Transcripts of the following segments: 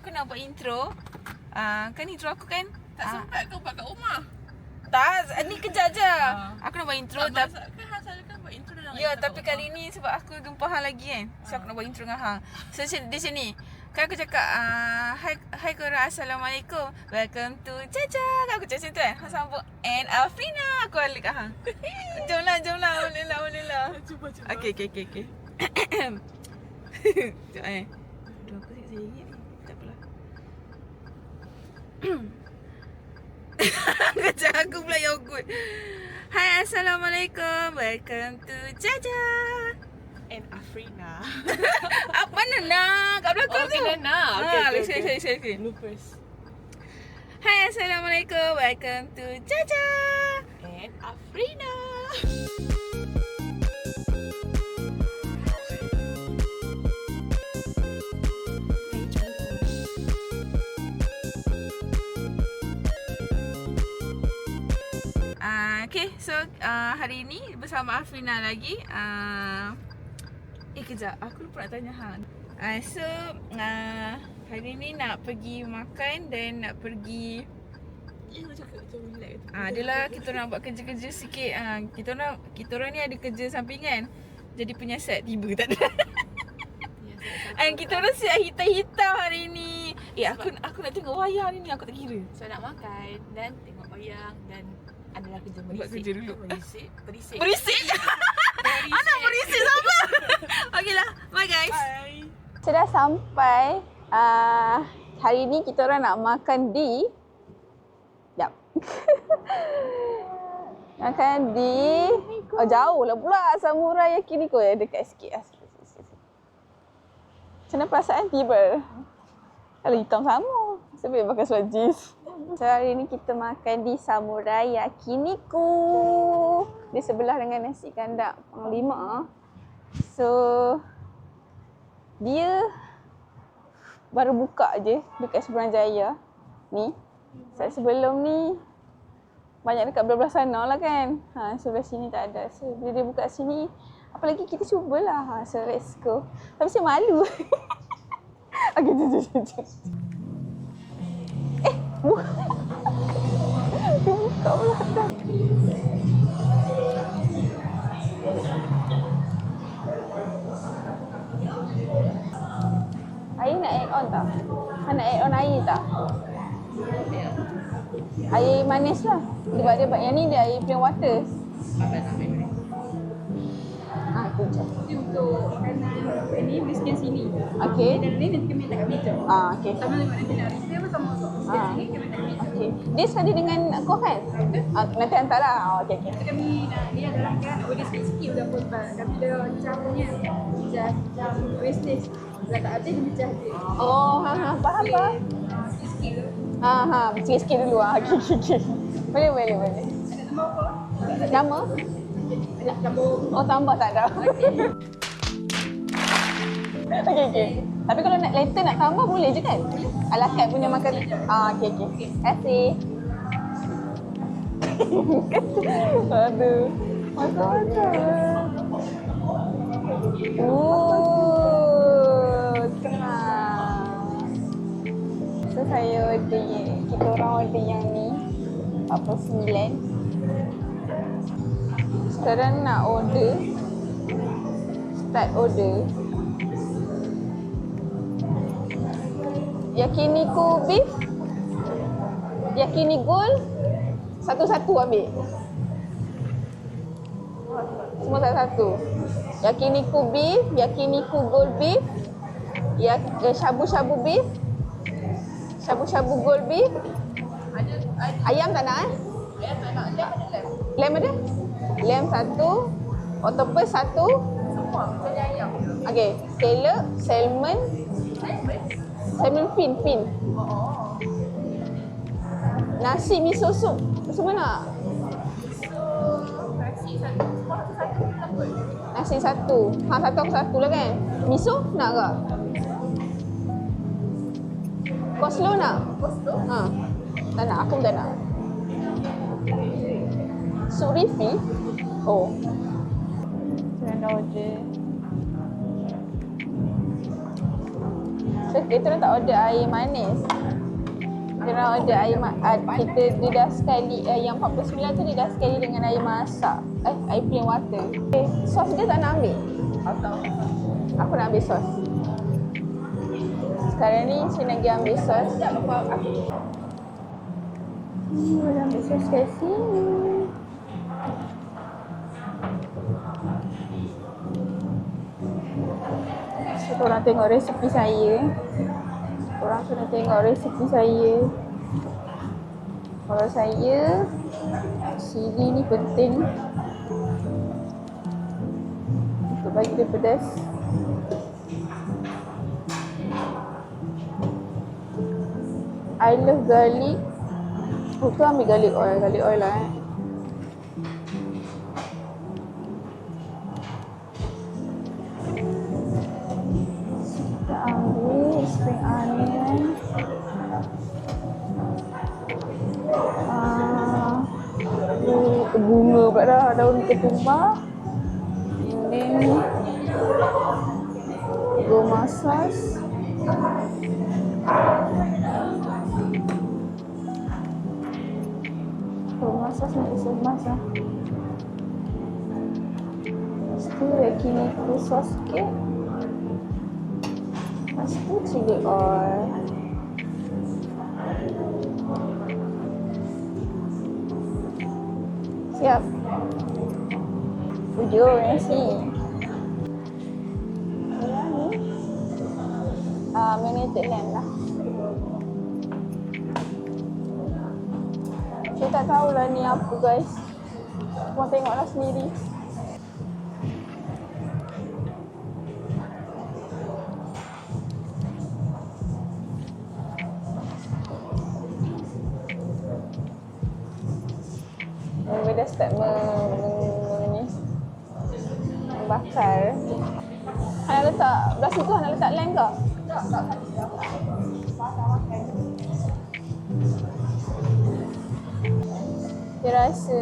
aku nak buat intro. Kan intro aku kan? Tak sempat kau buat kat rumah. Tak, ni kejap je. Aku nak buat intro Tak tapi masak kan Hang selalu kan buat intro dalam ya, tapi kali ni sebab aku jumpa Hang lagi kan. So aku nak buat intro dengan Hang. So di sini kan aku cakap hai korang, assalamualaikum, welcome to Caca. Aku cakap macam tu kan. Hang sambung and Afrina. Aku balik kat Hang. Jomlah. Boleh lah. Cuba. Okey. Sekejap Aduh, aku sikit saya ni. Tak apalah. Kejap aku pula yogurt. Hai, assalamualaikum, welcome to Caca And Afrina. mana nak? Kat belakang tu. Okay, nak. Okay. Sorry. Loopers. Hai, assalamualaikum, welcome to Caca And Afrina. Okay, so hari ni bersama Afrina lagi. Kejap, aku lupa nak tanya Hang. So hari ni nak pergi makan dan nak pergi Cakap macam relax. adalah kita nak buat kerja-kerja sikit. Kita orang ni ada kerja sampingan. Jadi penyiasat tiba tak ada. And kita orang siap hitam-hitam hari ni. Aku nak tengok wayang ni, aku tak kira. So nak makan dan tengok wayang dan adalah kerja Buat merisik. kerja dulu. Berisik. Anak berisik sama. Okeylah, bye guys. Bye. Sudah sampai. Hari ni kita orang nak makan di makan di jauh lah pula Samurai Yakiniku dekat sikit. Macam mana perasaan tiba? Kalau hitam sama. Sebab pakai seluar jeans. So hari ni kita makan di Samurai Yakiniku. Di sebelah dengan nasi kandak Panglima. So dia baru buka je dekat Seberang Jaya ni. Sebelum ni banyak dekat belah-belah sana lah kan. Sebelah sini tak ada. So bila dia buka sini, apalagi kita cubalah. So let's go. Tapi saya malu. Okay, jom. Buka pula dah. Air nak add on tak? Nak add on air tak? Air manis lah. Sebab dia yang ni dia air plain water. Tu je. Ini untuk makanan ini boleh scan sini. Okey. Dan ni nanti kami letak kat meja. Okey. Sama dengan nanti nak refill pun sama juga. Scan sini kami letak kat meja. Okey. Dia sekali dengan kau kan? Nanti hantar lah. Okey. So kami nak ni adalah kan boleh sikit-sikit udah pun kami dah cah punya cah wastage. Kalau tak ada dia pecah dia. Oh, faham. Sikit-sikit tu. Sikit-sikit dulu Okey. Boleh. Ada tambah apa? Nama? Nak tambah. Oh, tambah tak ada. Okey. Tapi kalau nak later nak tambah boleh je kan? Ala carte punya makanan. Okey. Terima kasih. Aduh. Macam-macam. Tenang. So saya order, kita orang order yang ni 49. Sekarang nak order. Start order. Yakiniku beef. Yakini gold. Satu-satu ambil. Semua satu-satu. Yakiniku beef, yakiniku gold beef, shabu-shabu beef, shabu-shabu gold beef. Ayam tak nak Ayam tak nak. Lamb ada? Lamb satu, octopus satu. Semua macam ayam. Okey, scallop, salmon fin. Nasi miso soup. Semua nak? Nasi satu. Satu aku satu lah kan? Miso nak ke? Coleslaw nak? Tak nak, aku pun tak nak. Soup refill? Oh. Saya dah order. So kita orang tak order air manis. Kita orang order air dia dah sekali yang 49 tu dia dah sekali dengan air masak. Air plain water. Sos dia tak nak ambil. Aku nak ambil sos. Sekarang ni saya nak pergi ambil sos. Boleh ambil sos kat sini. So, korang tengok resepi saya. Korang kena tengok resepi saya. Kalau saya, cili ni penting untuk bagi dia pedas. I love garlic. Aku ambil garlic oil lah Kita ambil spring onion. Bunga pula dah, daun ketumbar. Ini goma sauce. Sos nak semas lah. Lepas tu yakiniku sos sikit. Lepas tu chili oil. Siap. Hujung nasi. Yang ni marinated lamb lah. Saya tak tahulah ni apa guys. Korang tengoklah sendiri. Dia dah start membakar. Hana letak belah situ, Hana letak lem ke? Tak. Dia rasa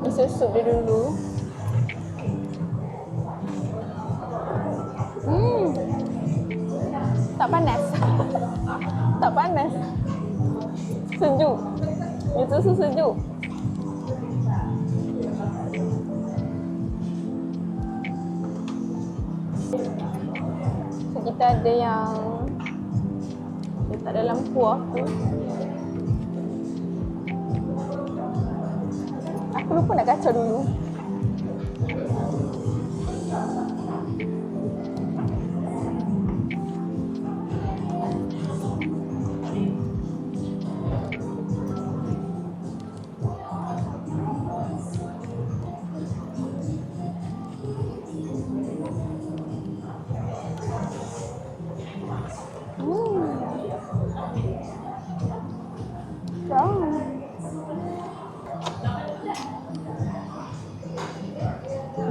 miso sup dia dulu. Tak panas. Tak panas. Sejuk. Miso sup sejuk. So, kita ada yang letak dalam kuah tu. Aku lupa nak kacau dulu.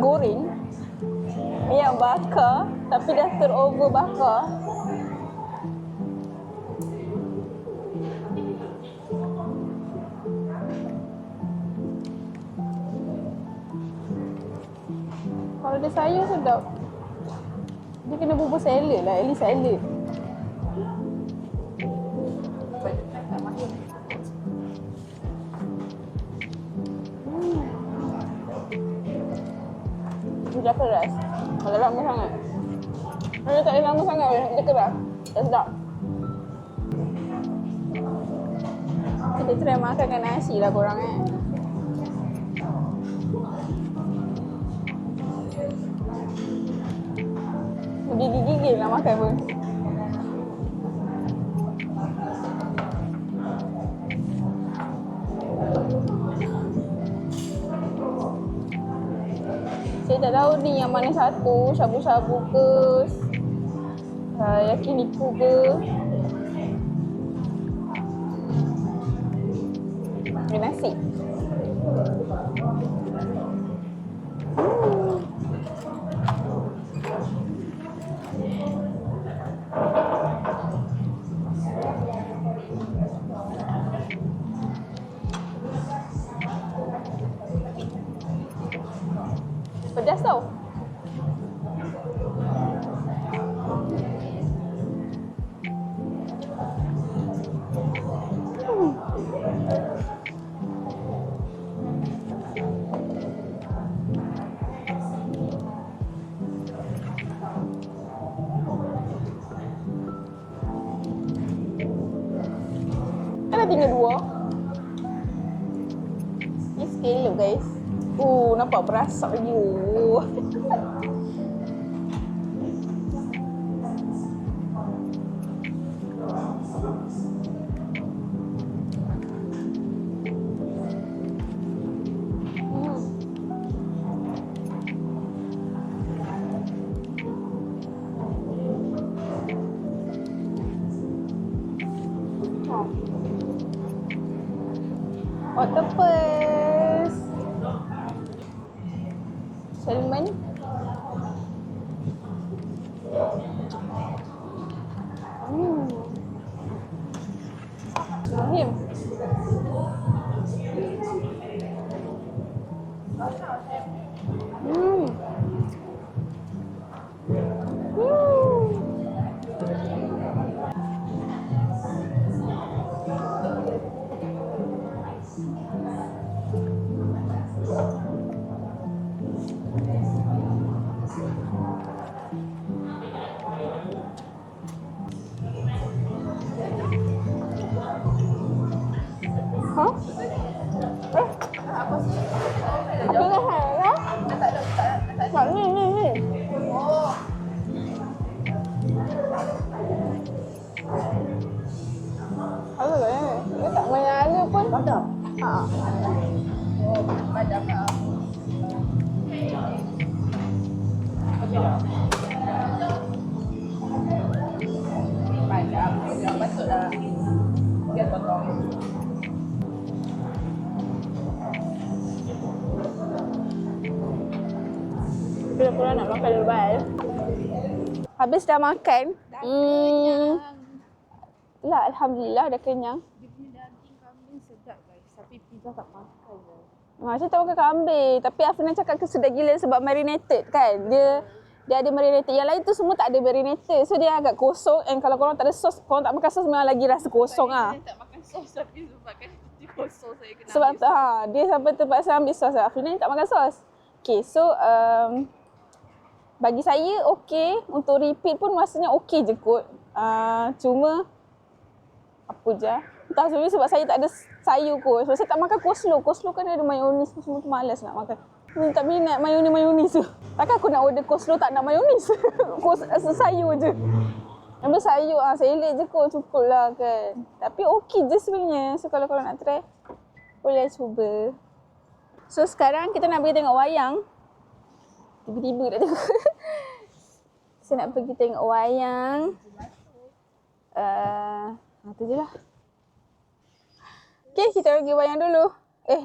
Goreng yang bakar tapi dah terover bakar. Kalau dia sayur sedap. Dia kena bubur salad lah, at least salad. Dia keras. Kalau lama sangat. Kalau tak ada lama sangat, dia keras. Tak sedap. Kita try makan dengan nasi lah korang Gigil-gigil lah makan pun. Saya tak tahu ni yang mana satu, shabu-shabu ke, yakiniku ke. Ini nasi. Pedas tau. dah tinggal 2. Ni sekilo guys. Nampak berasak lagi. Octopus. Salmon. Mahim. Apa dah hal? Tak ni. Apa dah ni? Dia tak main ada pun. Ada. Padam lah. Padam. Yang patutlah. Biar potong. Kita pula nak makan lebat. Habis dah makan. Lah, alhamdulillah dah kenyang. Dia punya daging kambing sedap guys. Tapi pizza tak makan je. Macam tak makan kambing. Tapi Afina cakap sedap gila sebab marinated kan. Dia ada marinated. Yang lain tu semua tak ada marinated. So dia agak kosong. And kalau korang tak ada sos, korang tak makan sos memang lagi rasa kosong lah. Saya tak makan sos tapi sebabkan dia kosong saya kena Sebab ambil sos. dia sampai terpaksa ambil sos. Afina ni tak makan sos. Okay, so bagi saya okey. Untuk repeat pun rasanya okey je kot. Cuma apa je. Entah sebenarnya sebab saya tak ada sayur kot. Sebab saya tak makan coleslaw. Coleslaw kan ada mayonis semua tu malas nak makan. Tak minat mayonis tu. Takkan aku nak order coleslaw tak nak mayonis. Sayur je. Ambil sayur, selek je kot. Cukup lah kan. Tapi okey je sebenarnya. So kalau korang nak try, boleh cuba. So sekarang kita nak pergi tengok wayang. Tiba-tiba dah tengok. Saya nak pergi tengok wayang. Tu je lah. Okay, kita pergi wayang dulu.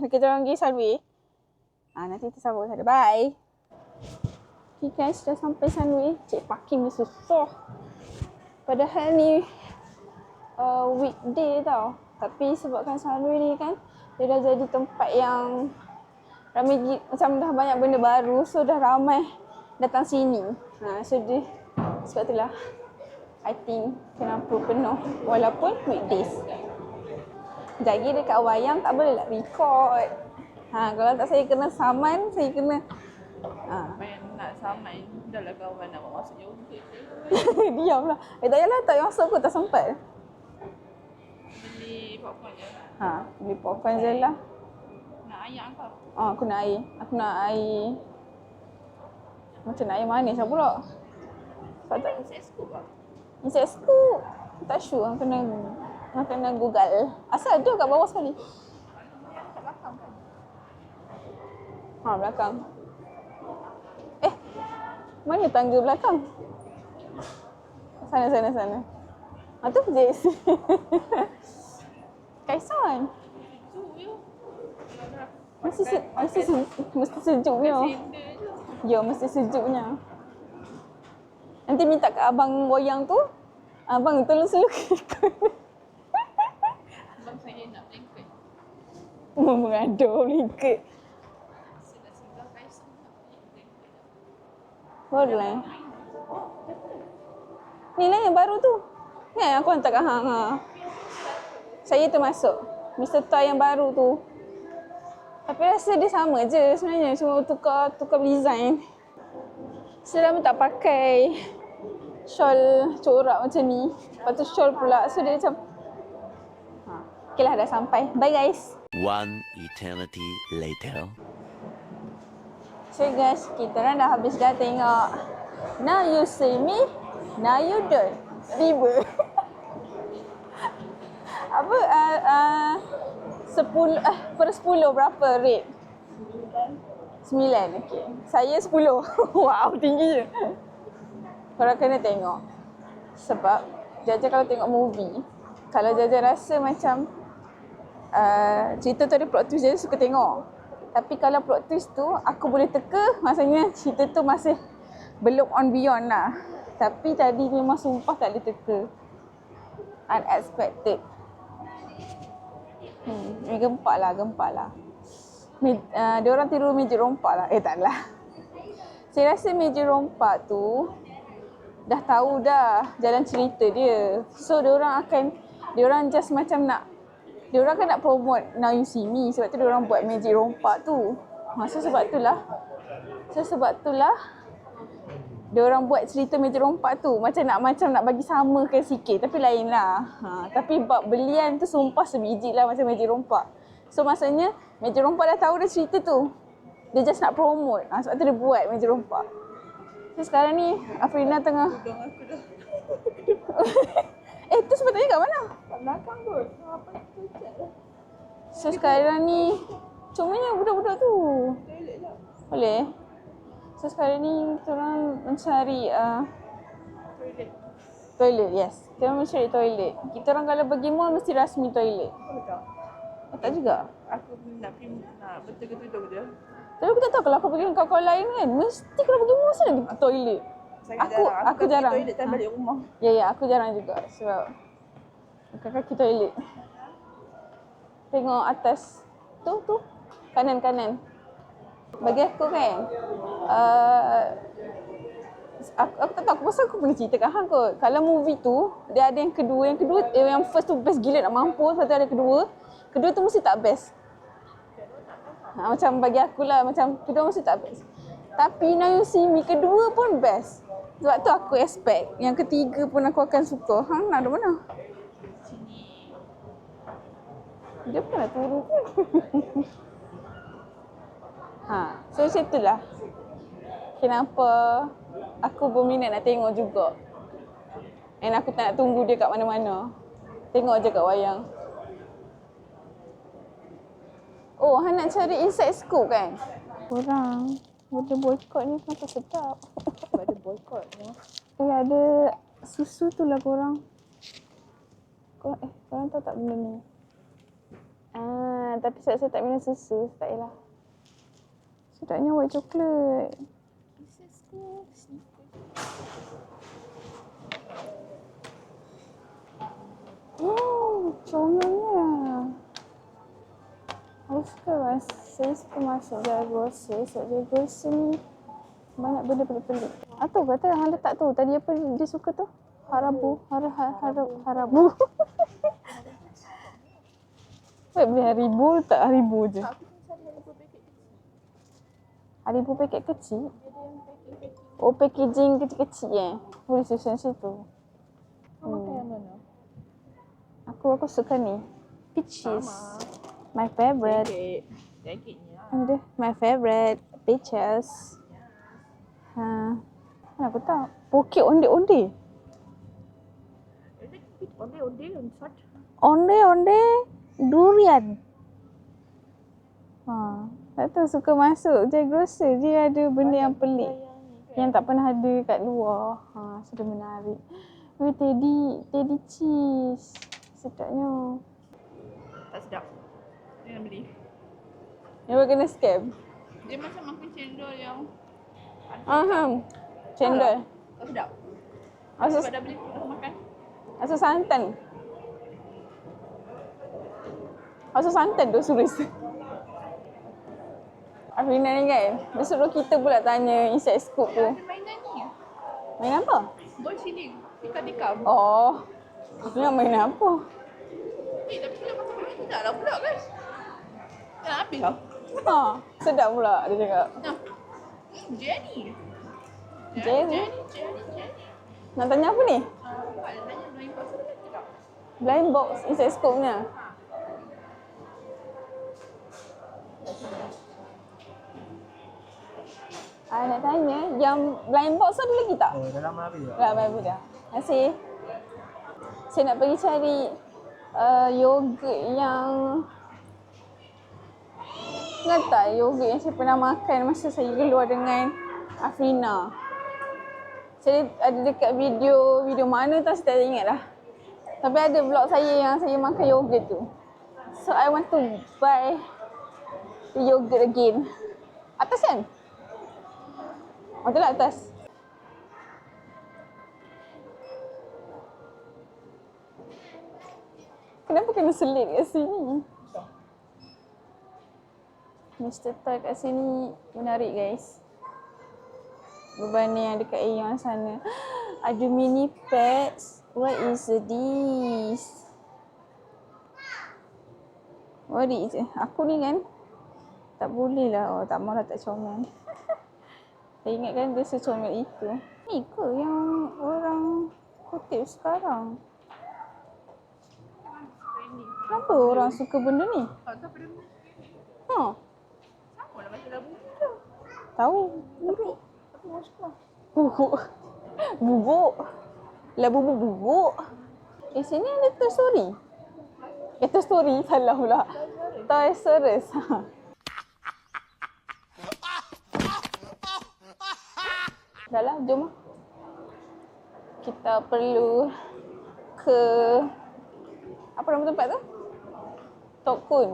Kita pergi Sunway. Nanti kita sambung sana. Bye. Okay guys, dah sampai Sunway. Cek parking ni susah. Padahal ni weekday tau. Tapi sebabkan Sunway ni kan, dia dah jadi tempat yang ramai, macam dah banyak benda baru. So dah ramai datang sini. So dia, sebab itulah I think kenapa penuh walaupun weekdays. Jadi dekat wayang tak boleh nak record. Kalau tak saya kena saman, saya kena Main nak samai. Dah lah kawan nak masuk juga. diamlah. Tak payahlah, tak masuk pun tak sempat. Beli popcorn je. Beli popcorn je lah. Nak ayam kau? Aku nak air. Aku nak air. Macam nak air manis lah pula. Sebab tak Saya scoop lah. insect scoop. Tak sure. Kena Google. Asal ada kat bawah sekali. Kat belakang kan? Belakang. Mana tangga belakang? Sana. Tu JC. Kaisan. Mesti sejuknya. Ya, mesti sejuknya. Nanti minta kat abang wayang tu. Abang tolong selukkan. Abang saya nak blanket. Mengadu blanket. Saya nak singgah Kaisang nak beli blanket. Boleh. Ni lah yang baru tu. Ni yang aku hantar kat hang. Saya termasuk. Mr. Toy yang baru tu. Tapi rasa dia sama je sebenarnya. Cuma tukar design. Saya lama tak pakai shawl corak macam ni. Lepas tu shawl pula. So dia macam Okay lah, dah sampai. Bye guys. One eternity later. So guys, kita orang dah habis dah tengok Now You See Me, Now You Don't. 5. Apa? 10 per 10 berapa rate? 9. Okay. Saya 10. Wow, tinggi je. Korang kena tengok. Sebab Jaja kalau tengok movie, kalau Jaja rasa macam cerita tu ada plot twist, Jaja suka tengok. Tapi kalau plot twist tu aku boleh teka, maksudnya cerita tu masih belum on beyond lah. Tapi tadi memang sumpah tak boleh teka. Unexpected. Ni gempak lah. Dia orang tiru meja rompak lah. Taklah. Saya rasa meja rompak tu dah tahu dah jalan cerita dia. So dia orang just macam dia orang kan nak promote Now You See Me, sebab tu dia orang buat magic rompak tu. So sebab itulah dia orang buat cerita magic rompak tu macam nak bagi samakan sikit, tapi lain lah. Tapi bab belian tu sumpah sebiji lah macam magic rompak. So maksudnya magic rompak dah tahu dah cerita tu. Dia just nak promote. Sebab tu dia buat magic rompak. So sekarang ni Afrina tengah tu sepatutnya kat mana? Kat belakang kot. Apa tu cek lah. So sekarang ni cumanya budak-budak tu. Toilet lah. Boleh? So sekarang ni kita orang mencari toilet, yes. Kita orang mencari toilet. Kita orang kalau pergi mall mesti rasmi toilet. Oh tak. Tak juga. Aku nak pergi betul-betul je. Tapi aku tak tahu kalau aku pergi dengan kawan-kawan lain kan, mesti kalau pergi mall mesti ada pergi toilet. Aku jarang. Toilet time balik rumah. Ya, aku jarang juga sebab kaki toilet. Tengok atas. Tu. Kanan. Bagi aku kan, aku tak tahu, aku pasal aku pernah cerita kat hang kot. Kalau movie tu, dia ada yang kedua, yang first tu best gila nak mampus, lepas tu ada kedua tu mesti tak best. Macam bagi aku lah, macam kedua mesti tak best. Tapi Now You See Me kedua pun best. Sebab tu aku expect yang ketiga pun aku akan suka. Hang nak ada mana? Dia pun nak turun ke? So macam itulah kenapa aku berminat nak tengok juga. And aku tak nak tunggu dia kat mana-mana. Tengok je kat wayang. Oh, Han nak cari Inside Scoop kan? Korang, ada boycott ni kenapa sedap? Ada boycott ni. Ada susu tu lah korang. Korang tahu tak benda ni? Tapi saya tak minum susu, tak yalah. Sedapnya white chocolate. Comelnya. Saya suka masuk Jaya Grocer. Sebab Jaya Grocer ni banyak benda pelik-pelik. Atau kata Han letak tu. Tadi apa dia suka tu? Harabu. Harabu. Baik beli Haribo, tak Haribo je. Haribo paket kecil? Oh, packaging kecil-kecil boleh susun situ. Makan yang mana? Aku suka ni. Peaches. My favorite. Jacketnya. Ada. My favorite. Peaches. Mana aku tahu. Poket onde-onde. Onde-onde durian. Tak tahu suka masuk Jaya Grocer. Dia ada benda yang pelik. Yang tak pernah ada kat luar. Sudah menarik. Teddy cheese. Sedapnya. Tak sedap. Jangan beli. Yang kena scam. Dia macam makan cendol yang Cendol. tak sedap. Asus Sebab dah beli aku makan. santan tu suruh. Afrina ni kan, dia suruh kita pula tanya Inside Scoop tu. Ada mainan ni. Main apa? Ball chilling. Tikam-tikam. Oh, dia nak main apa? Tapi bila makan sedap lah pula kan. Tak nak habis lah. Sedap pula dia cakap. Jenny. Jenny? Nak tanya apa ni? Tanya blind box tu tak? Blind box Inside Scoop-nya. Nak tanya, yang blind box tu ada lagi tak? Oh, dalam habis tak? Dah, baik dah. Terima kasih. Saya nak pergi cari yogurt yang... Ingat tak yogurt yang saya pernah makan masa saya keluar dengan Afrina? Saya ada dekat video mana tu saya tak ingat lah. Tapi ada vlog saya yang saya makan yogurt tu. So I want to buy the yogurt again. Atas kan? Oh, tu lah atas. Kenapa kena selit kat sini? Mr. Toy kat sini menarik guys. Berbanding yang dekat Aeon sana. Ada mini pets. What is this? What is it? Aku ni kan tak boleh lah. Oh, tak mahu lah tak comel. Saya ingatkan dia secomel itu. Ni ke yang orang kutip sekarang? Kenapa orang suka benda ni? Ha? Sama lah macam labu muda. Tahu? Buruk. Tapi orang suka. Bubuk. Bubuk. Lah bubuk-bubuk. Sini ada Toy Story. Toy Story salah pula. Toy Story. Dah lah, jom lah. Kita perlu ke... Apa nama tempat tu? Tok Kun.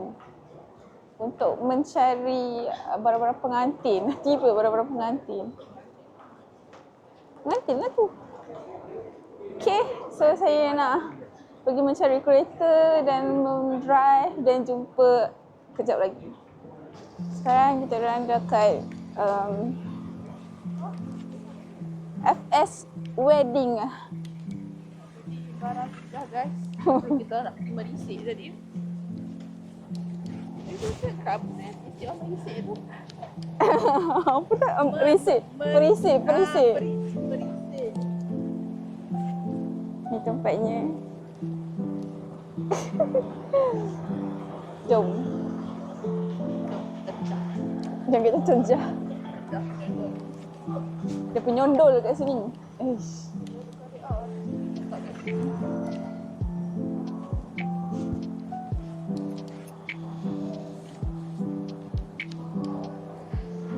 Untuk mencari barang-barang pengantin. Tiba barang-barang pengantin. Pengantin lah tu. Okay, so saya nak pergi mencari kereta dan drive dan jumpa kejap lagi. Sekarang kita orang dekat FS Wedding. Barang dah guys. Kita nak merisik tadi. Itu cakap isi orang merisik tu. Apa tak? Perisik. Perisik. Merisik. Ni tempatnya. Jom. Jom kita terjah. Dia penyondol kat sini. Eish.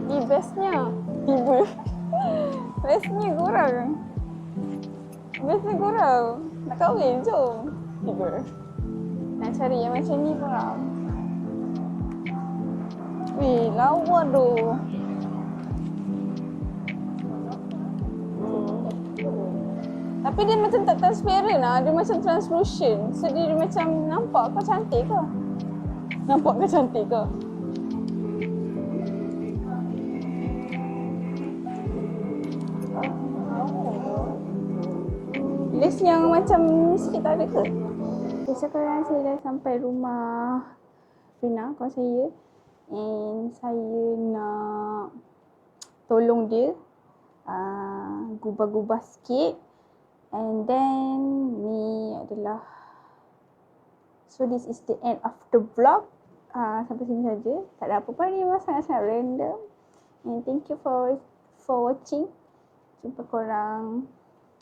Ni bestnya. Tiba. Bestnya korang. Bestnya korang. Nak kahwin, jom. Tiba. Nak cari yang macam ni korang. Weh, lawa tu. Tapi dia macam tak transparent lah. Dia macam translucent. So dia macam nampak kau cantik ke? Nampak kau cantik ke? List yang macam ni sikit tak ada ke? Okay, sekarang saya dah sampai rumah Rina, kawan saya. And saya nak tolong dia gubah-gubah sikit. And then ni adalah, so this is the end of the vlog. Sampai sini saja. Tak ada apa-apa ni, memang sangat-sangat random. And thank you for watching. Jumpa korang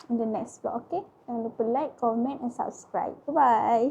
in the next vlog, okay? Jangan lupa like, comment and subscribe. Bye-bye.